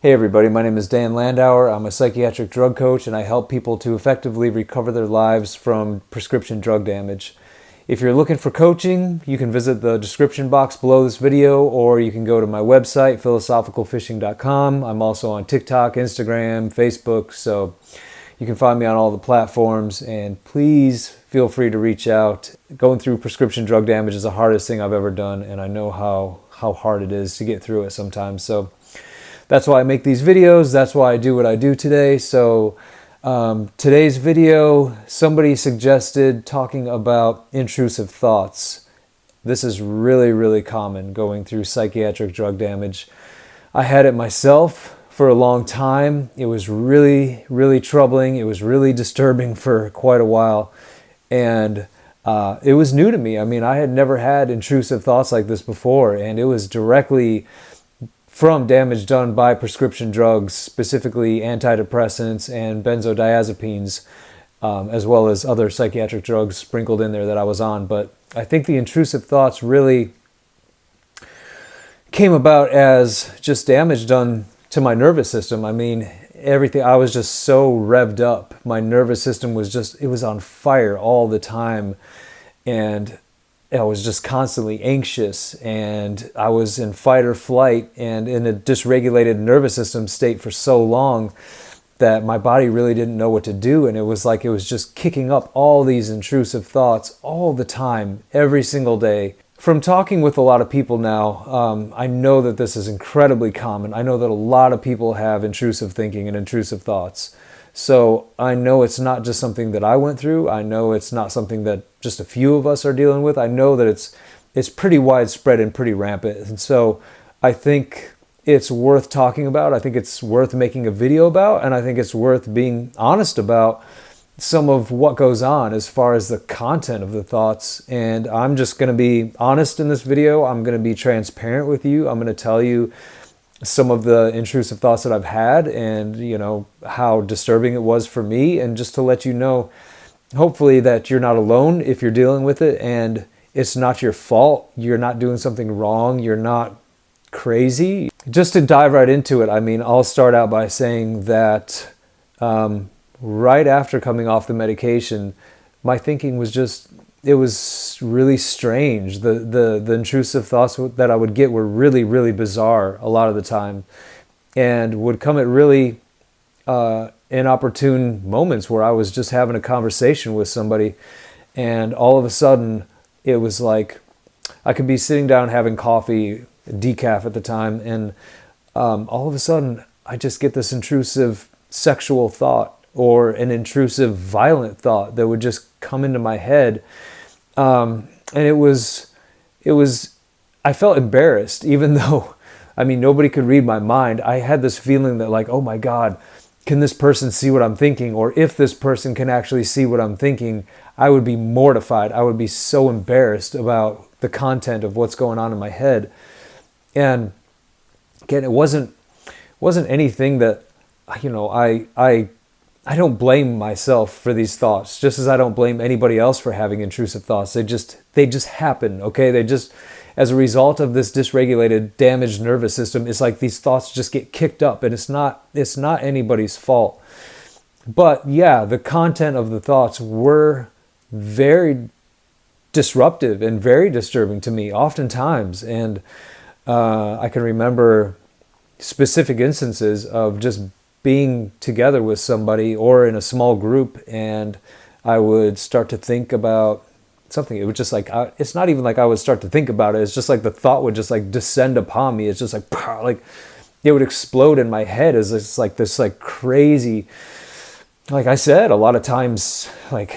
Hey everybody, my name is Dan Landauer. I'm a psychiatric drug coach and I help people to effectively recover their lives from prescription drug damage. If you're looking for coaching, you can visit the description box below this video or you can go to my website, philosophicalfishing.com. I'm also on TikTok, Instagram, Facebook, so you can find me on all the platforms, and please feel free to reach out. Going through prescription drug damage is the hardest thing I've ever done, and I know how hard it is to get through it sometimes. So that's why I make these videos. That's why I do what I do today. So today's video, somebody suggested talking about intrusive thoughts. This is really common going through psychiatric drug damage. I had it myself for a long time. It was really troubling. It was really disturbing for quite a while. And it was new to me. I mean, I had never had intrusive thoughts like this before, and it was directly from damage done by prescription drugs, specifically antidepressants and benzodiazepines, as well as other psychiatric drugs sprinkled in there that I was on. But I think the intrusive thoughts really came about as just damage done to my nervous system. I mean, everything, I was just so revved up. My nervous system was just, it was on fire all the time. And I was just constantly anxious, and I was in fight or flight and in a dysregulated nervous system state for so long that my body really didn't know what to do. And it was like it was just kicking up all these intrusive thoughts all the time, every single day. From talking with a lot of people now, I know that this is incredibly common. I know that a lot of people have intrusive thinking and intrusive thoughts. So I know it's not just something that I went through. I know it's not something that just a few of us are dealing with. I know that it's pretty widespread and pretty rampant. And so I think it's worth talking about. I think it's worth making a video about, and I think it's worth being honest about some of what goes on as far as the content of the thoughts. And I'm just going to be honest in this video. I'm going to be transparent with you. I'm going to tell you some of the intrusive thoughts that I've had, and you know how disturbing it was for me, and just to let you know, hopefully, that you're not alone if you're dealing with it, and it's not your fault. You're not doing something wrong. You're not crazy. Just to dive right into it, I mean, I'll start out by saying that right after coming off the medication, my thinking was just, it was really strange. The intrusive thoughts that I would get were really bizarre a lot of the time, and would come at really inopportune moments where I was just having a conversation with somebody, and all of a sudden it was like I could be sitting down having coffee, decaf at the time, and all of a sudden I just get this intrusive sexual thought or an intrusive violent thought that would just come into my head. And it was, I felt embarrassed, even though, I mean, nobody could read my mind. I had this feeling that like, oh my God, can this person see what I'm thinking? Or if this person can actually see what I'm thinking, I would be mortified. I would be so embarrassed about the content of what's going on in my head. And again, it wasn't anything that, you know, I don't blame myself for these thoughts, just as I don't blame anybody else for having intrusive thoughts. They just happen, okay? They just, as a result of this dysregulated, damaged nervous system, it's like these thoughts just get kicked up, and it's not anybody's fault. But yeah, the content of the thoughts were very disruptive and very disturbing to me, oftentimes. And I can remember specific instances of just being together with somebody or in a small group, and I would start to think about something. It was just like, it's not even like I would start to think about it. It's just like the thought would just like descend upon me. It's just like it would explode in my head as this crazy, like I said, a lot of times like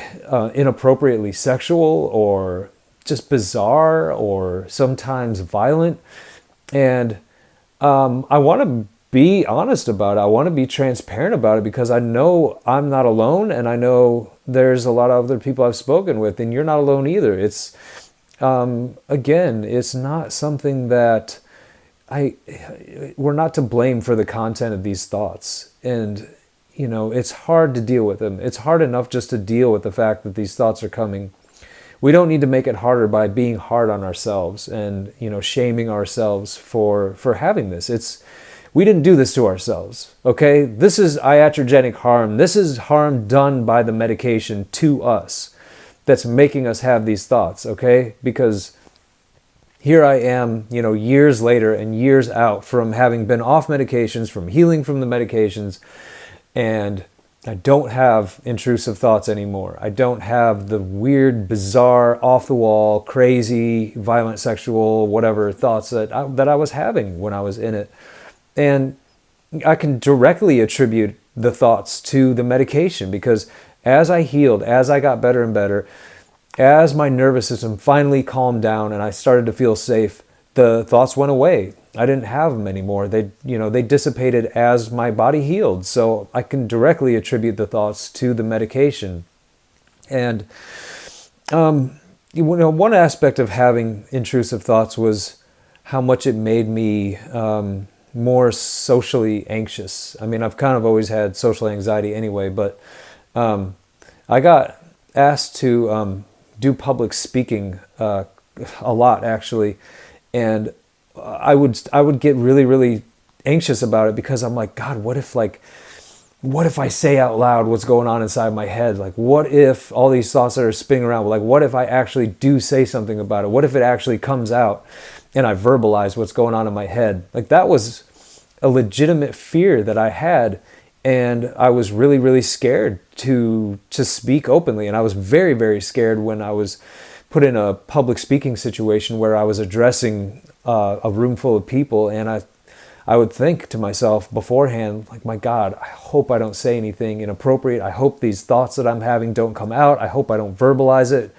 inappropriately sexual or just bizarre or sometimes violent. And I want to be honest about it. I want to be transparent about it, because I know I'm not alone, and I know there's a lot of other people I've spoken with, and you're not alone either. It's again, it's not something that we're not to blame for the content of these thoughts. And you know, it's hard to deal with them. It's hard enough just to deal with the fact that these thoughts are coming. We don't need to make it harder by being hard on ourselves and, you know, shaming ourselves for having this. We didn't do this to ourselves, okay? This is iatrogenic harm. This is harm done by the medication to us that's making us have these thoughts, okay? Because here I am, years later and years out from having been off medications, from healing from the medications, and I don't have intrusive thoughts anymore. I don't have the weird, bizarre, off-the-wall, crazy, violent, sexual, whatever thoughts that I was having when I was in it. And I can directly attribute the thoughts to the medication, because as I healed, as I got better and better, as my nervous system finally calmed down and I started to feel safe, the thoughts went away. I didn't have them anymore. They dissipated as my body healed. So I can directly attribute the thoughts to the medication. And one aspect of having intrusive thoughts was how much it made me more socially anxious. I mean, I've kind of always had social anxiety anyway, but I got asked to do public speaking a lot, actually, and I would get really, really anxious about it, because I'm like, God, what if I say out loud what's going on inside my head? Like, what if all these thoughts that are spinning around, like, what if I actually do say something about it? What if it actually comes out and I verbalize what's going on in my head? Like, that was a legitimate fear that I had, and I was really, really scared to speak openly. And I was very, very scared when I was put in a public speaking situation where I was addressing a room full of people, and I would think to myself beforehand, like, my God, I hope I don't say anything inappropriate. I hope these thoughts that I'm having don't come out. I hope I don't verbalize it.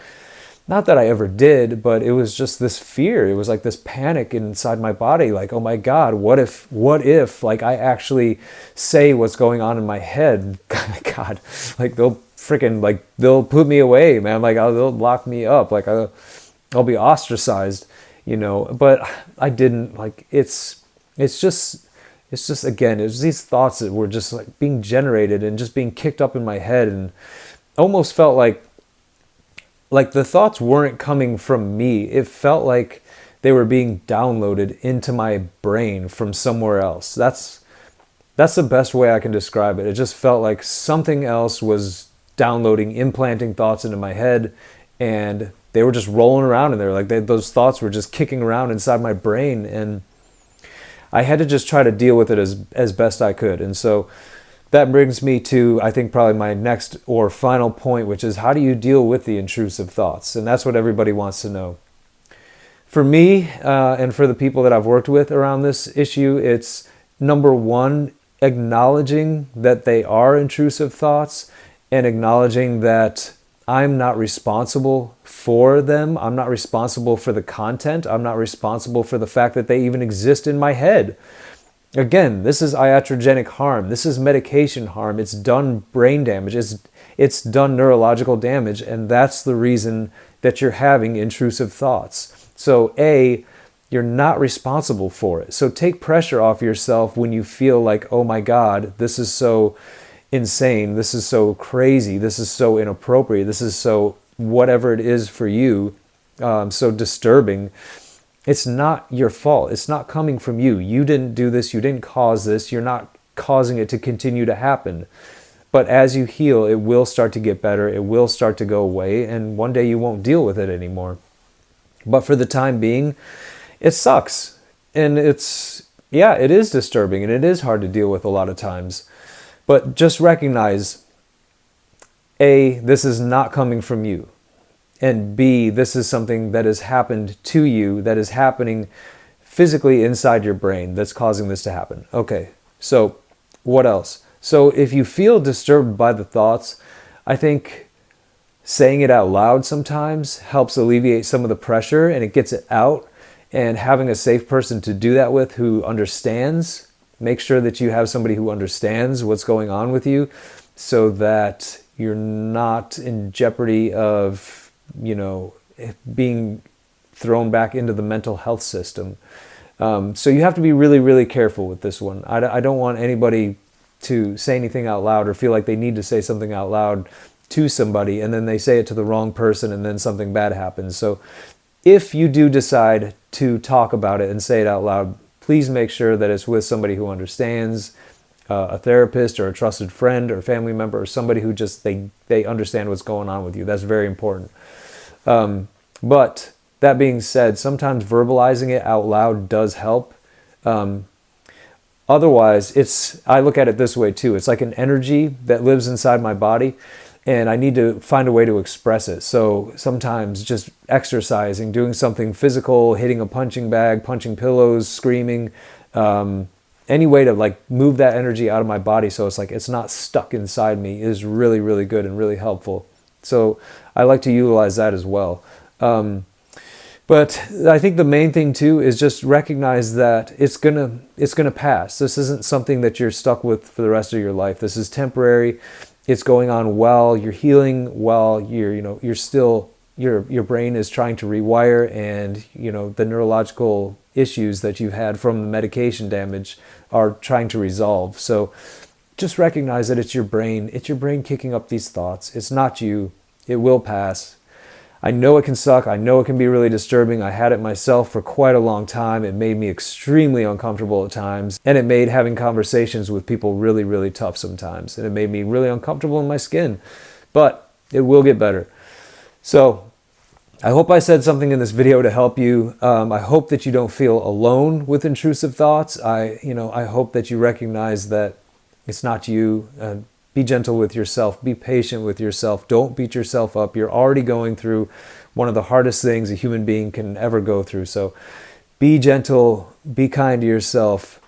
Not that I ever did, but it was just this fear. It was like this panic inside my body, like, oh my God, what if like I actually say what's going on in my head? God, like they'll put me away, man. Like they'll lock me up. Like I'll be ostracized, but I didn't. Like it's just again, it was these thoughts that were just like being generated and just being kicked up in my head, and almost felt like the thoughts weren't coming from me. It felt like they were being downloaded into my brain from somewhere else. That's the best way I can describe it. It just felt like something else was downloading, implanting thoughts into my head, and they were just rolling around in there. Like those thoughts were just kicking around inside my brain, and I had to just try to deal with it as best I could. And so that brings me to, I think, probably my next or final point, which is, how do you deal with the intrusive thoughts? And that's what everybody wants to know. For me, and for the people that I've worked with around this issue, it's number one, acknowledging that they are intrusive thoughts, and acknowledging that I'm not responsible for them. I'm not responsible for the content. I'm not responsible for the fact that they even exist in my head. Again, this is iatrogenic harm. This is medication harm. It's done brain damage. It's done neurological damage, and that's the reason that you're having intrusive thoughts. So A, you're not responsible for it. So take pressure off yourself when you feel like, oh my God, this is so insane. This is so crazy. This is so inappropriate. This is so whatever it is for you, so disturbing. It's not your fault. It's not coming from you. You didn't do this. You didn't cause this. You're not causing it to continue to happen. But as you heal, it will start to get better. It will start to go away. And one day you won't deal with it anymore. But for the time being, it sucks. And it is disturbing. And it is hard to deal with a lot of times. But just recognize, A, this is not coming from you. And B, this is something that has happened to you, that is happening physically inside your brain that's causing this to happen. Okay, so what else? So if you feel disturbed by the thoughts, I think saying it out loud sometimes helps alleviate some of the pressure, and it gets it out. And having a safe person to do that with who understands, make sure that you have somebody who understands what's going on with you, so that you're not in jeopardy of being thrown back into the mental health system. So you have to be really, really careful with this one. I don't want anybody to say anything out loud or feel like they need to say something out loud to somebody, and then they say it to the wrong person, and then something bad happens. So if you do decide to talk about it and say it out loud, please make sure that it's with somebody who understands, a therapist or a trusted friend or family member or somebody who just, they understand what's going on with you. That's very important. But that being said, sometimes verbalizing it out loud does help. Otherwise, I look at it this way too. It's like an energy that lives inside my body, and I need to find a way to express it. So sometimes just exercising, doing something physical, hitting a punching bag, punching pillows, screaming, any way to like move that energy out of my body so it's like it's not stuck inside me is really, really good and really helpful. So I like to utilize that as well. But I think the main thing too is just recognize that it's gonna pass. This isn't something that you're stuck with for the rest of your life. This is temporary. It's going on well. You're healing well. You're still, your brain is trying to rewire, and the neurological issues that you've had from the medication damage are trying to resolve. So just recognize that it's your brain. It's your brain kicking up these thoughts. It's not you. It will pass. I know it can suck. I know it can be really disturbing. I had it myself for quite a long time. It made me extremely uncomfortable at times, and it made having conversations with people really, really tough sometimes, and it made me really uncomfortable in my skin, but it will get better. So I hope I said something in this video to help you. I hope that you don't feel alone with intrusive thoughts. I hope that you recognize that it's not you. Be gentle with yourself. Be patient with yourself. Don't beat yourself up. You're already going through one of the hardest things a human being can ever go through. So be gentle. Be kind to yourself.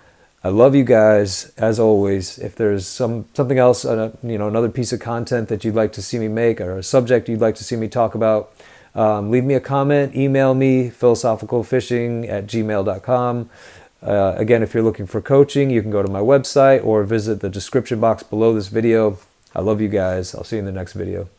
I love you guys, as always. If there's something else, another piece of content that you'd like to see me make, or a subject you'd like to see me talk about, leave me a comment, email me, philosophicalfishing@gmail.com. Again, if you're looking for coaching, you can go to my website or visit the description box below this video. I love you guys. I'll see you in the next video.